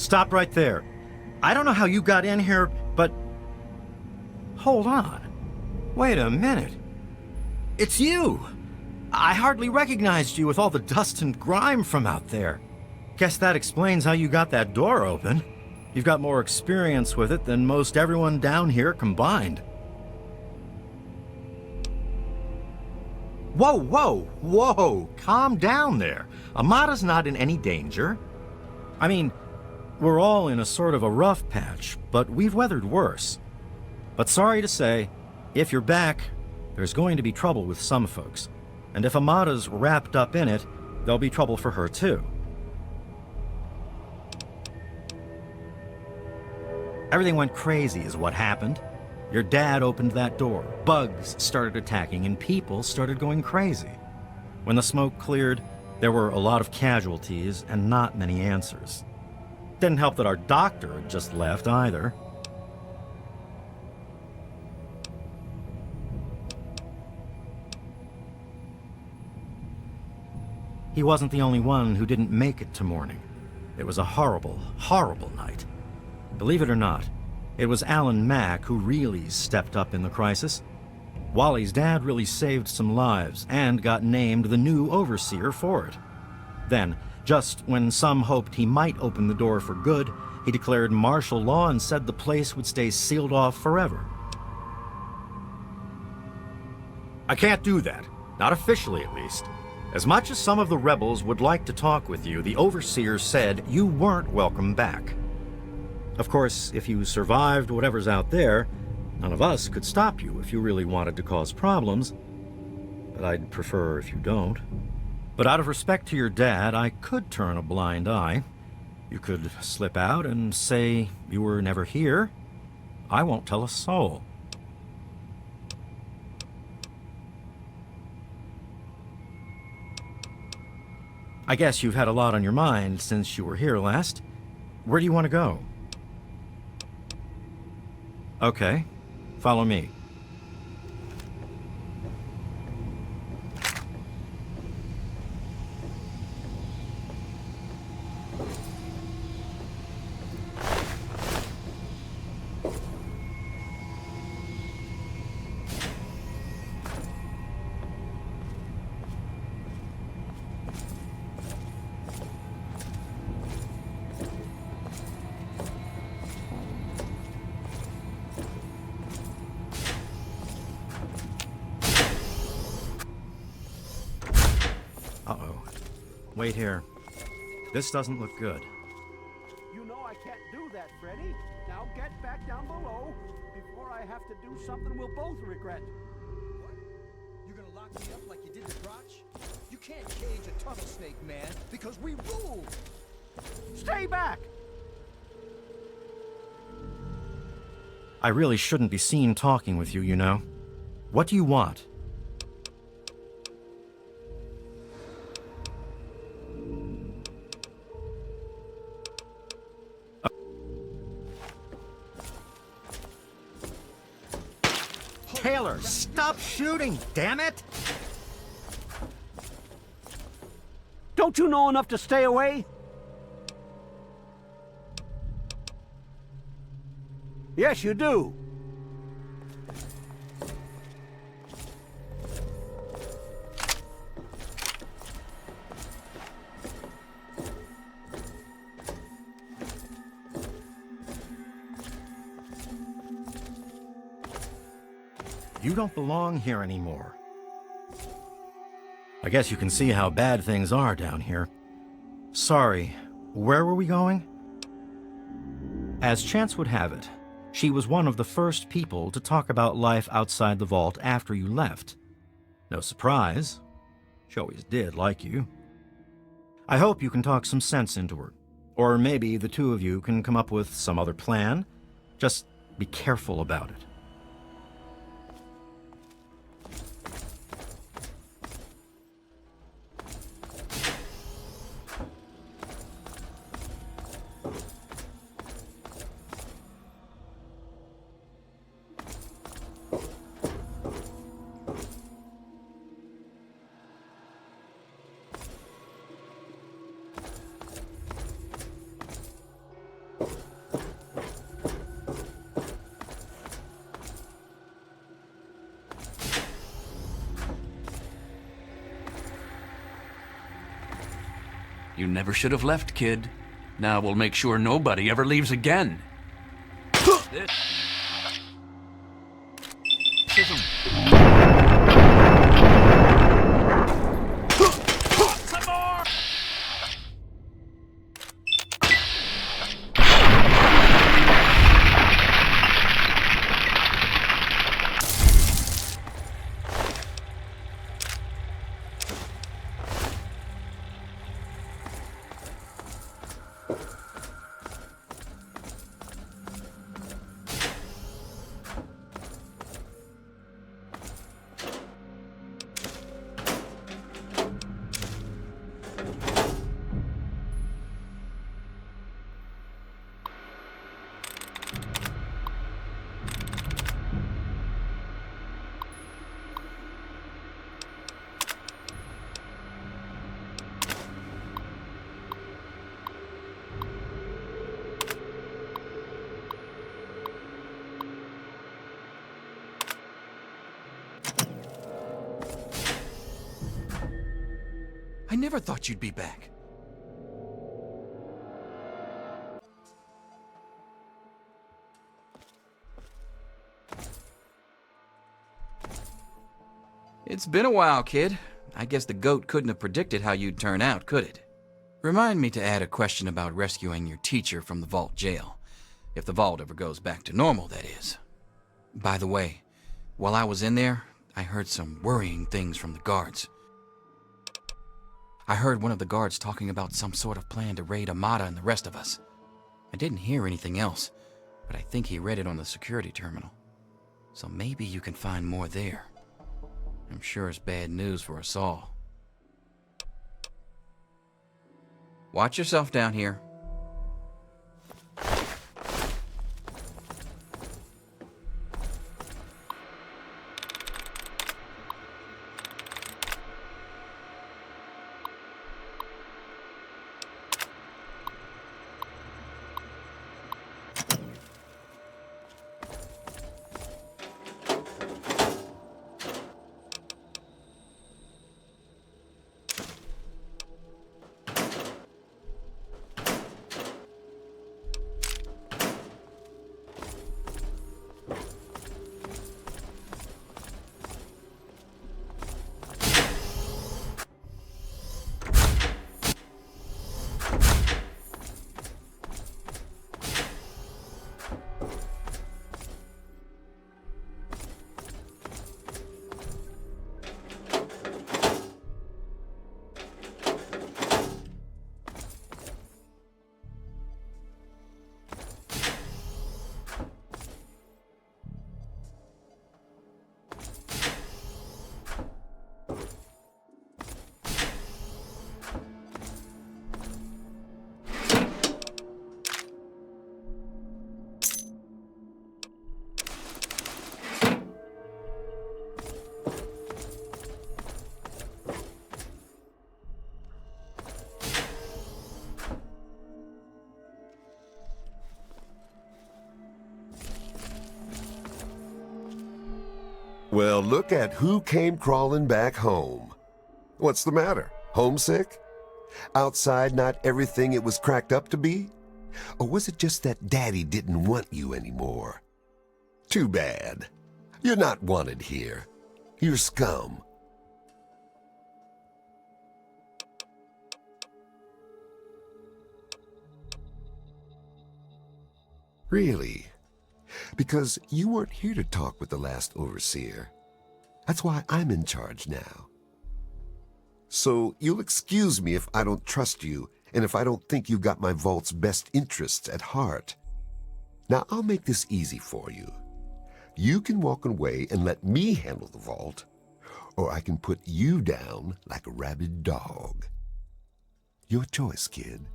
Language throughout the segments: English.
Stop right there. I don't know how you got in here, but... Hold on. Wait a minute. It's you! I hardly recognized you with all the dust and grime from out there. Guess that explains how you got that door open. You've got more experience with it than most everyone down here combined. Whoa, whoa, whoa! Calm down there. Amata's not in any danger. I mean, we're all in a sort of a rough patch, but we've weathered worse. But sorry to say, if you're back, there's going to be trouble with some folks. And if Amata's wrapped up in it, there'll be trouble for her too. Everything went crazy is what happened. Your dad opened that door, bugs started attacking, and people started going crazy. When the smoke cleared, there were a lot of casualties and not many answers. Didn't help that our doctor had just left either. He wasn't the only one who didn't make it to morning. It was a horrible, horrible night. Believe it or not, it was Alan Mack who really stepped up in the crisis. Wally's dad really saved some lives and got named the new overseer for it. Then, just when some hoped he might open the door for good, he declared martial law and said the place would stay sealed off forever. I can't do that. Not officially, at least. As much as some of the rebels would like to talk with you, the overseer said you weren't welcome back. Of course, if you survived whatever's out there, none of us could stop you if you really wanted to cause problems. But I'd prefer if you don't. But out of respect to your dad, I could turn a blind eye. You could slip out and say you were never here. I won't tell a soul. I guess you've had a lot on your mind since you were here last. Where do you want to go? Okay, follow me. Uh-oh. Wait here. This doesn't look good. You know I can't do that, Freddy. Now get back down below before I have to do something we'll both regret. What? You're gonna lock me up like you did to Crotch? You can't cage a tunnel snake, man, because we rule! Stay back! I really shouldn't be seen talking with you, you know. What do you want? Taylor, stop shooting, damn it! Don't you know enough to stay away? Yes, you do. You don't belong here anymore. I guess you can see how bad things are down here. Sorry, where were we going? As chance would have it, she was one of the first people to talk about life outside the vault after you left. No surprise. She always did like you. I hope you can talk some sense into her. Or maybe the two of you can come up with some other plan. Just be careful about it. You never should have left, kid. Now we'll make sure nobody ever leaves again. This isn't... Some more! I never thought you'd be back. It's been a while, kid. I guess the goat couldn't have predicted how you'd turn out, could it? Remind me to add a question about rescuing your teacher from the vault jail. If the vault ever goes back to normal, that is. By the way, while I was in there, I heard some worrying things from the guards. I heard one of the guards talking about some sort of plan to raid Amata and the rest of us. I didn't hear anything else, but I think he read it on the security terminal. So maybe you can find more there. I'm sure it's bad news for us all. Watch yourself down here. Well, look at who came crawling back home. What's the matter? Homesick? Outside not everything it was cracked up to be? Or was it just that Daddy didn't want you anymore? Too bad. You're not wanted here. You're scum. Really? Because you weren't here to talk with the last overseer. That's why I'm in charge now. So you'll excuse me if I don't trust you and if I don't think you got my vault's best interests at heart. Now I'll make this easy for you. You can walk away and let me handle the vault, or I can put you down like a rabid dog. Your choice, kid.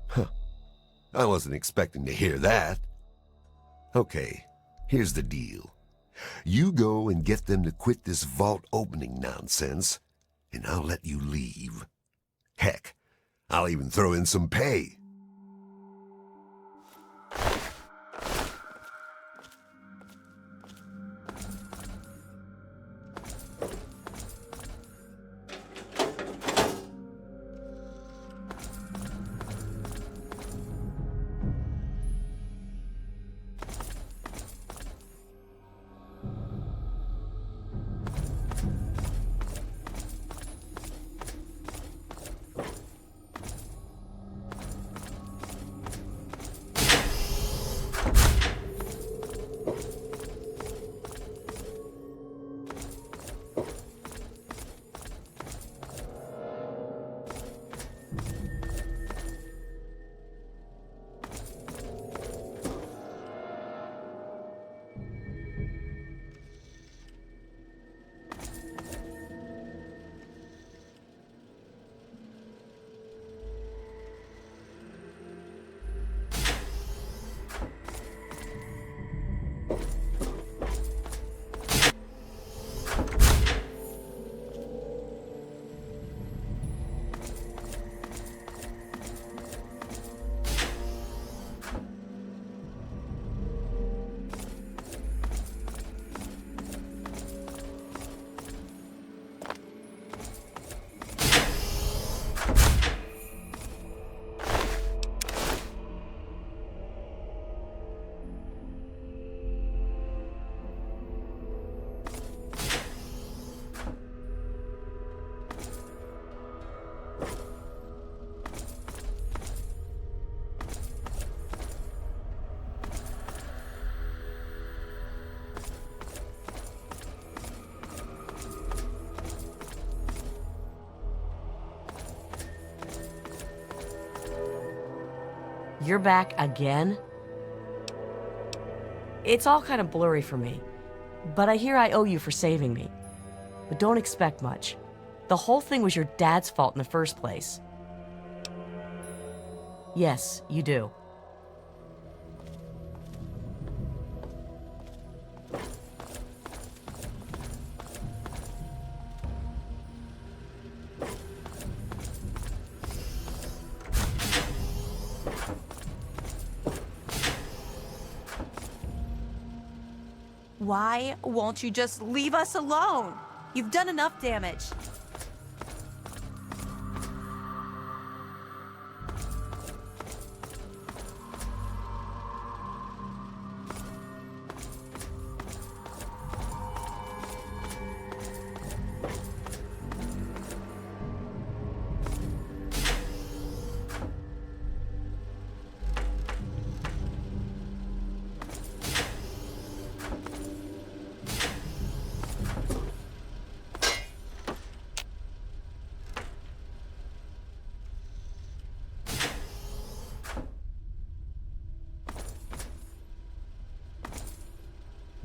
Huh. I wasn't expecting to hear that. Okay, here's the deal. You go and get them to quit this vault opening nonsense, and I'll let you leave. Heck, I'll even throw in some pay. You're back again? It's all kind of blurry for me, but I hear I owe you for saving me. But don't expect much. The whole thing was your dad's fault in the first place. Yes, you do. Why won't you just leave us alone? You've done enough damage.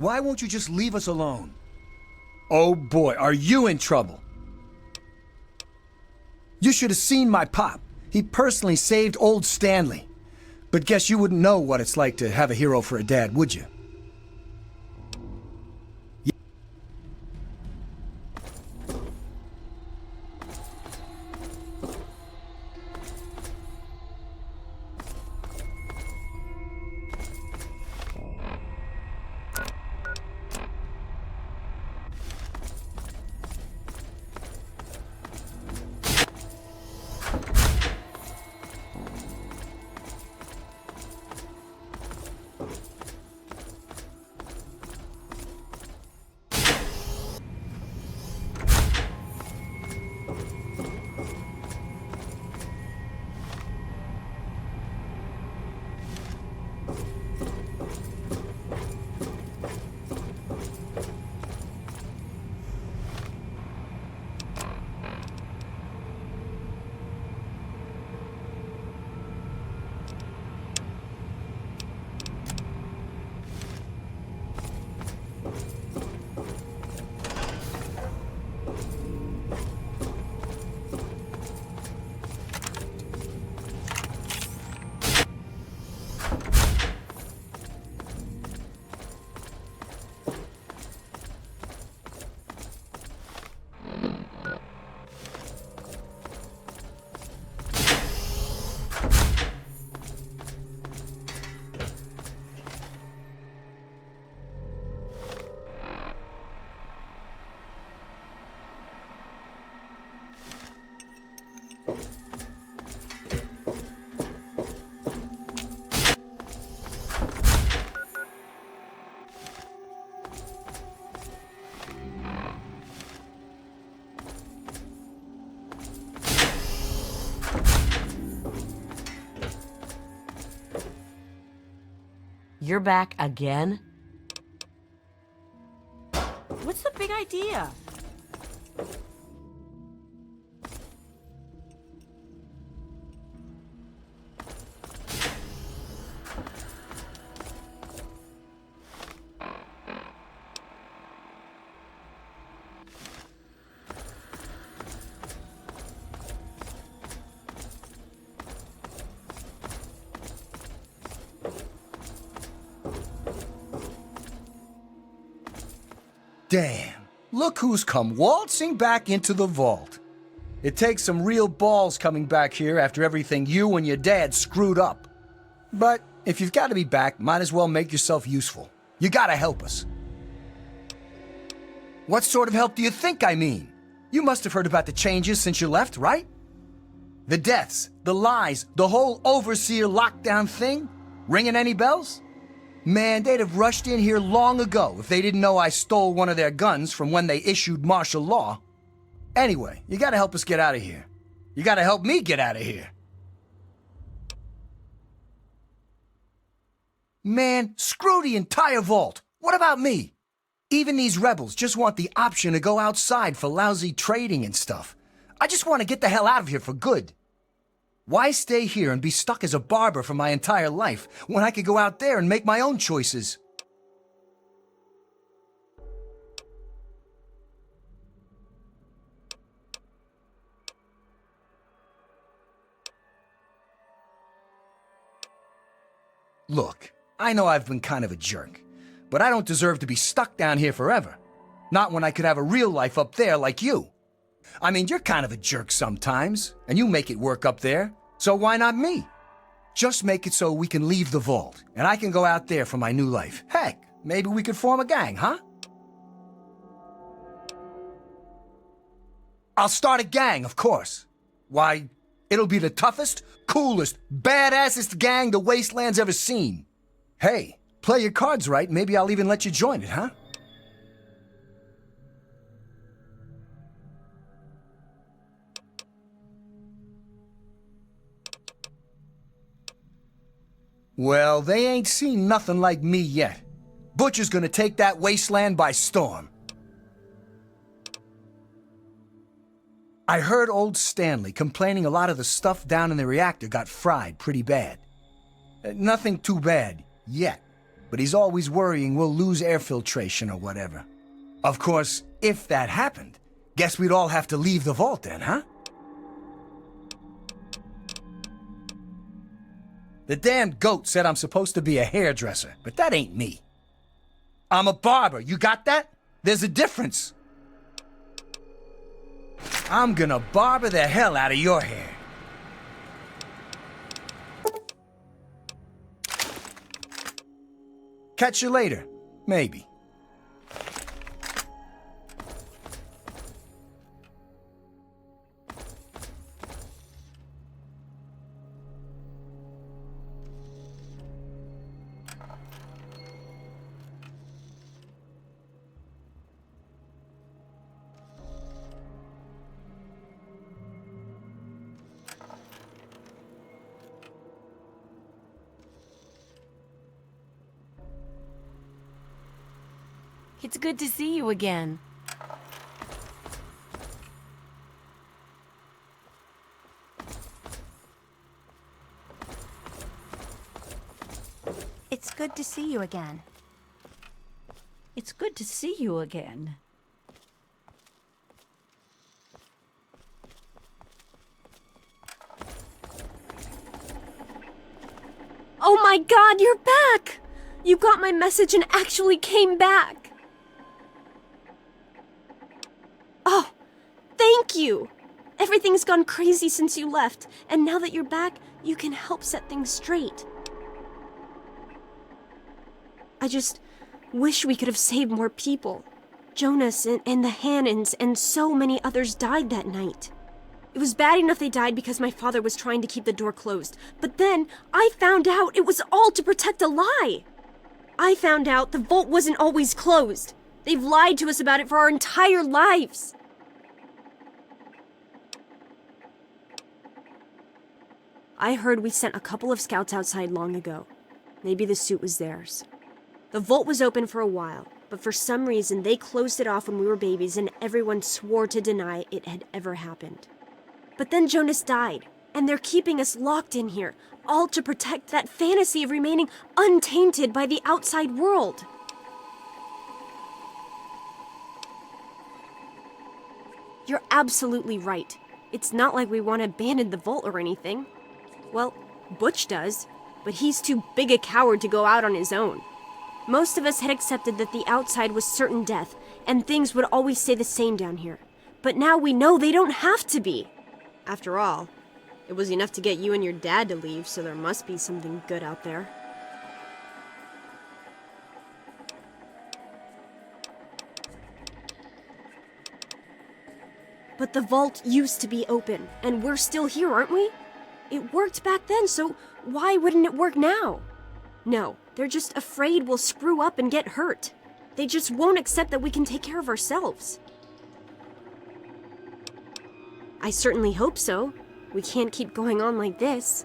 Why won't you just leave us alone? Oh boy, are you in trouble? You should have seen my pop. He personally saved old Stanley. But guess you wouldn't know what it's like to have a hero for a dad, would you? You're back again? What's the big idea? Damn, look who's come waltzing back into the vault. It takes some real balls coming back here after everything you and your dad screwed up. But if you've got to be back, might as well make yourself useful. You gotta help us. What sort of help do you think I mean? You must have heard about the changes since you left, right? The deaths, the lies, the whole Overseer lockdown thing? Ringing any bells? Man, they'd have rushed in here long ago if they didn't know I stole one of their guns from when they issued martial law. Anyway, you gotta help us get out of here. You gotta help me get out of here. Man, screw the entire vault. What about me? Even these rebels just want the option to go outside for lousy trading and stuff. I just want to get the hell out of here for good. Why stay here and be stuck as a barber for my entire life when I could go out there and make my own choices? Look, I know I've been kind of a jerk, but I don't deserve to be stuck down here forever. Not when I could have a real life up there like you. I mean, you're kind of a jerk sometimes, and you make it work up there, so why not me? Just make it so we can leave the vault, and I can go out there for my new life. Heck, maybe we could form a gang, huh? I'll start a gang, of course. Why, it'll be the toughest, coolest, badassest gang the Wasteland's ever seen. Hey, play your cards right, maybe I'll even let you join it, huh? Well, they ain't seen nothing like me yet. Butcher's gonna take that Wasteland by storm. I heard old Stanley complaining a lot of the stuff down in the reactor got fried pretty bad. Nothing too bad, yet. But he's always worrying we'll lose air filtration or whatever. Of course, if that happened, guess we'd all have to leave the vault then, huh? The damn goat said I'm supposed to be a hairdresser, but that ain't me. I'm a barber, you got that? There's a difference. I'm gonna barber the hell out of your hair. Catch you later, maybe. It's good to see you again. It's good to see you again. It's good to see you again. Oh my God, you're back! You got my message and actually came back. Oh, thank you! Everything's gone crazy since you left, and now that you're back, you can help set things straight. I just wish we could have saved more people. Jonas and the Hannons and so many others died that night. It was bad enough they died because my father was trying to keep the door closed, but then I found out it was all to protect a lie. I found out the vault wasn't always closed. They've lied to us about it for our entire lives. I heard we sent a couple of scouts outside long ago. Maybe the suit was theirs. The vault was open for a while, but for some reason they closed it off when we were babies and everyone swore to deny it had ever happened. But then Jonas died, and they're keeping us locked in here, all to protect that fantasy of remaining untainted by the outside world. You're absolutely right. It's not like we want to abandon the vault or anything. Well, Butch does, but he's too big a coward to go out on his own. Most of us had accepted that the outside was certain death, and things would always stay the same down here. But now we know they don't have to be. After all, it was enough to get you and your dad to leave, so there must be something good out there. But the vault used to be open, and we're still here, aren't we? It worked back then, so why wouldn't it work now? No, they're just afraid we'll screw up and get hurt. They just won't accept that we can take care of ourselves. I certainly hope so. We can't keep going on like this.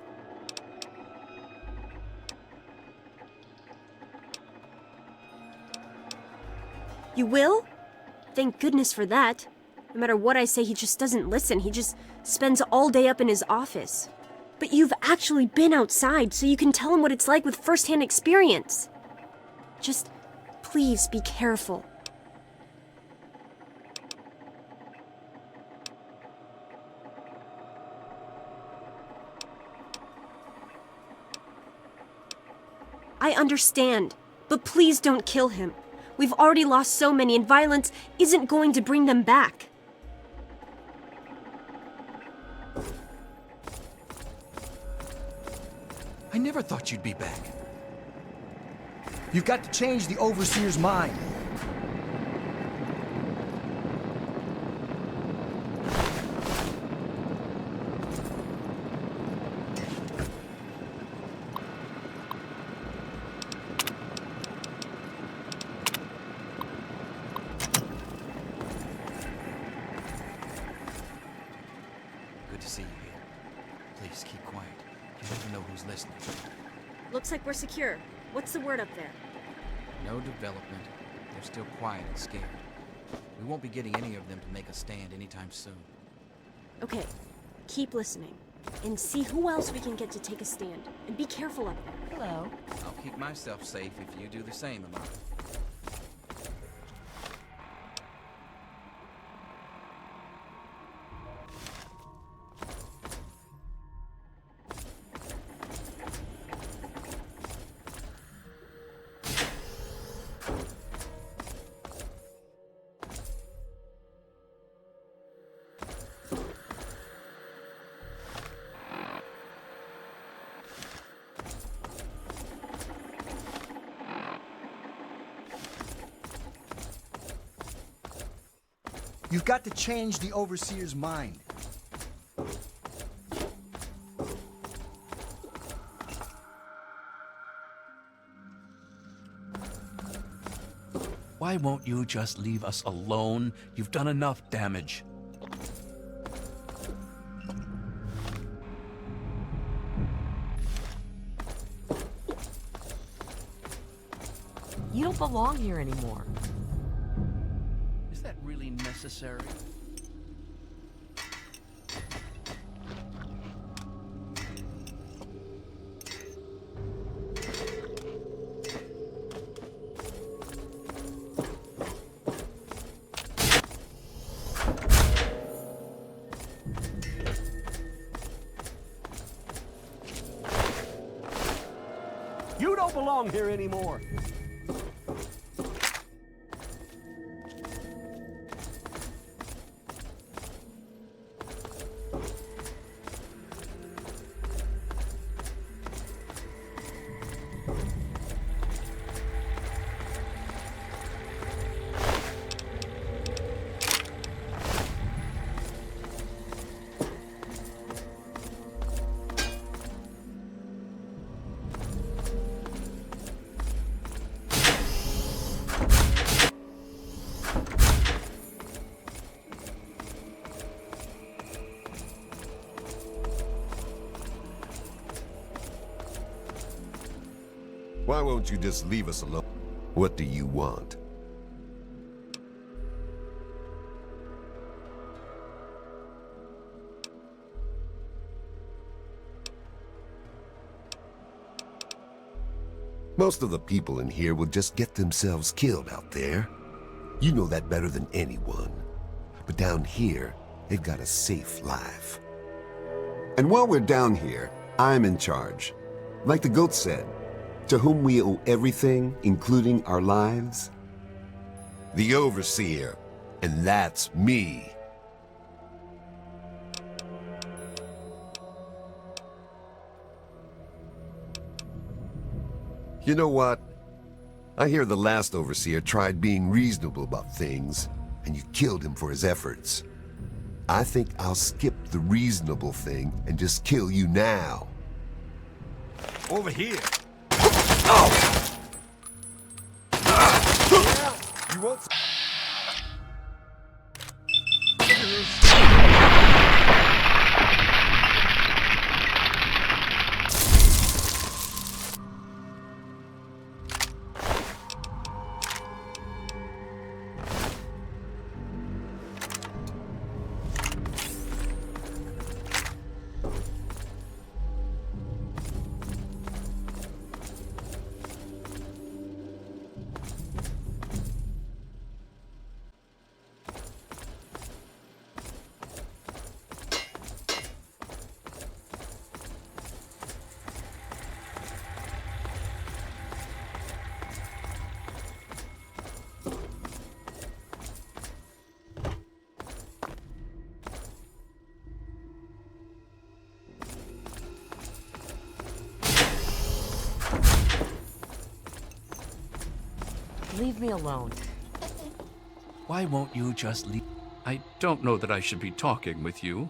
You will? Thank goodness for that. No matter what I say, he just doesn't listen. He just spends all day up in his office. But you've actually been outside, so you can tell him what it's like with first-hand experience. Just please be careful. I understand, but please don't kill him. We've already lost so many, and violence isn't going to bring them back. I never thought you'd be back. You've got to change the Overseer's mind. Good to see you here. Please keep quiet. You never know who's listening. Looks like we're secure. What's the word up there? No development. They're still quiet and scared. We won't be getting any of them to make a stand anytime soon. Okay, keep listening. And see who else we can get to take a stand. And be careful up there. Hello. I'll keep myself safe if you do the same, Amara. You've got to change the Overseer's mind. Why won't you just leave us alone? You've done enough damage. You don't belong here anymore. Is that really necessary? You don't belong here anymore. Why won't you just leave us alone? What do you want? Most of the people in here will just get themselves killed out there. You know that better than anyone. But down here, they've got a safe life. And while we're down here, I'm in charge. Like the goat said, to whom we owe everything, including our lives. The Overseer, and that's me. You know what? I hear the last Overseer tried being reasonable about things, and you killed him for his efforts. I think I'll skip the reasonable thing and just kill you now. Over here. Oh! Yeah, you won't... leave me alone. Why won't you just leave? I don't know that I should be talking with you.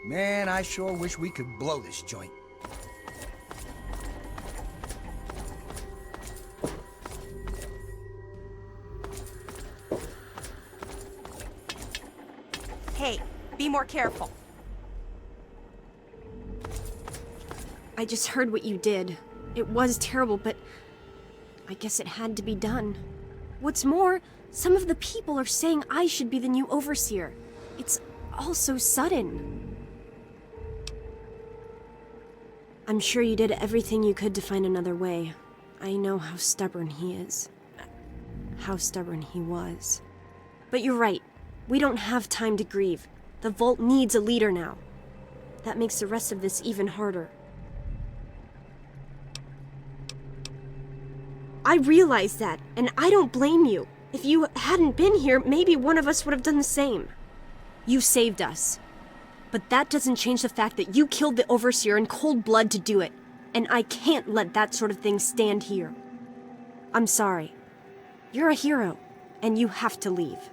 Man, I sure wish we could blow this joint. Hey, be more careful. I just heard what you did. It was terrible, but I guess it had to be done. What's more, some of the people are saying I should be the new overseer. It's all so sudden. I'm sure you did everything you could to find another way. I know how stubborn he is. How stubborn he was. But you're right. We don't have time to grieve. The Vault needs a leader now. That makes the rest of this even harder. I realize that, and I don't blame you. If you hadn't been here, maybe one of us would have done the same. You saved us. But that doesn't change the fact that you killed the Overseer in cold blood to do it. And I can't let that sort of thing stand here. I'm sorry. You're a hero, and you have to leave.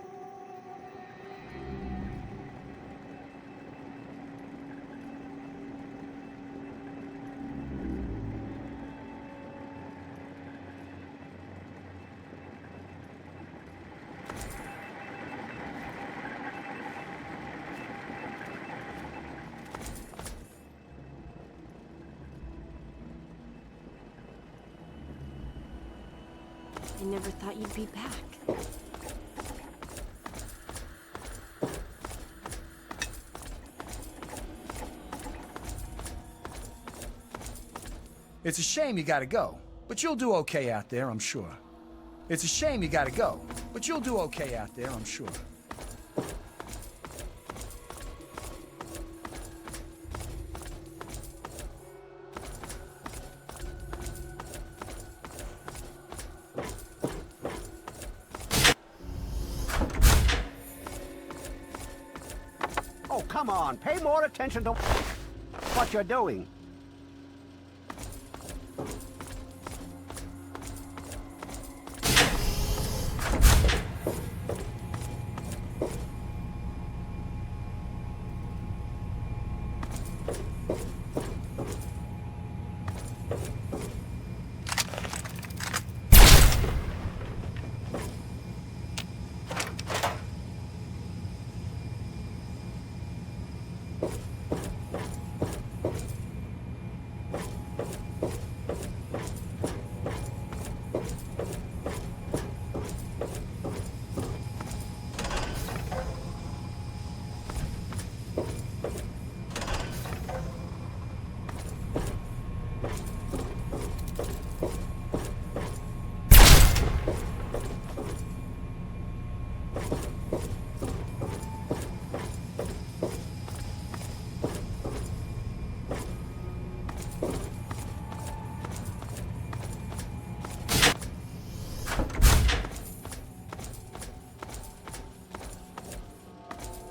I never thought you'd be back. It's a shame you gotta go, but you'll do okay out there, I'm sure. It's a shame you gotta go, but you'll do okay out there, I'm sure. Oh, come on. Pay more attention to what you're doing.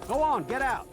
Go on, get out.